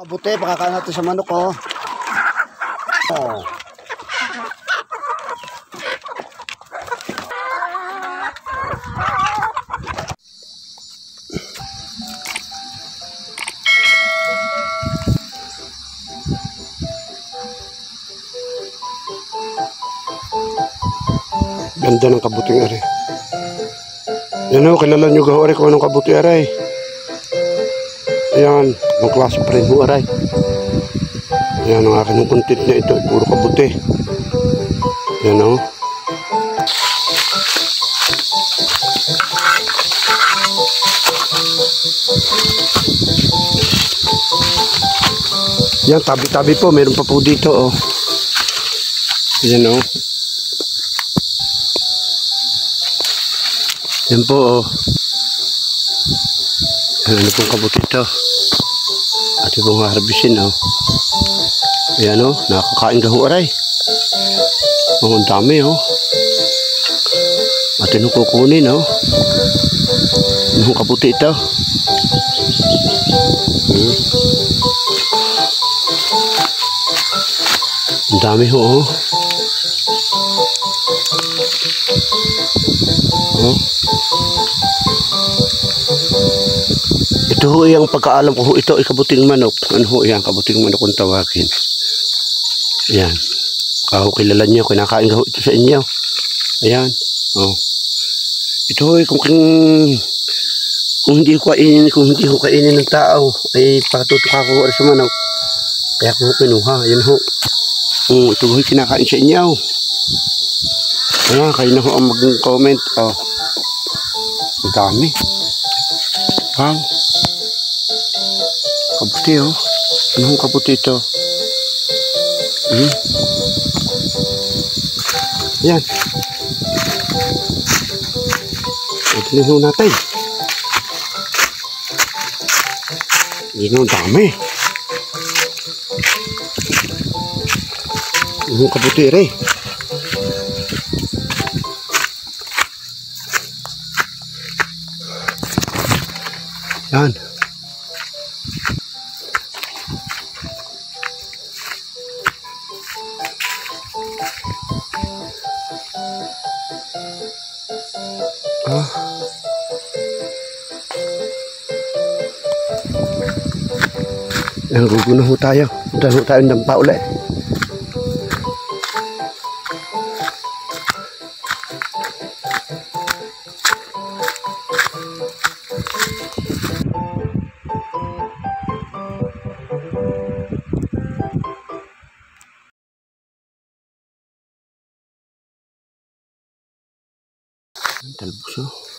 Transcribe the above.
Kabuti, pakakain natin sa manok, oh. Oh. Ganda ng kabuting aray. Yan o, kilala nyo gaho aray kung anong kabuti aray. Ayan, ang klase pa rin ho aray. Ayan, ang akin ng content na ito, puro kabuti. Ayan o. Yan, tabi-tabi po, meron pa po dito o. Ayan o. Yan po, oh. Ano pong kabuti ito? At yung pong harbisin, oh. Ayan, oh. Nakakain gaho aray. Oh, ang dami, oh. At yung kukunin, oh. Anong kabuti ito? Ang dami, oh. Oh. Ito ho yung pagkaalam ko ho, ito ay kabuting manok. Ano ho yan, kabuting manok kung tawagin. Ayan. Kaho kilala nyo, kinakain ho ito sa inyo. Ayan. Oh. Ito ho kung hindi ko kainin ng tao, ay patutuka ko sa manok. Kaya ko pinuha. Ayan ho. Ito ho kinakain sa inyo. Ayan, kayo na ho ang mag-comment. Oh. Ang dami. Wow. Kabuti, oh. Anong kabuti ito? Yan. Ito na ho natin. Yan ang dami. Anong kabuti, rin. Yan. Yan, gugo na ho tayo. Punta ho tayo ng dampa ulit. Talbos, oh.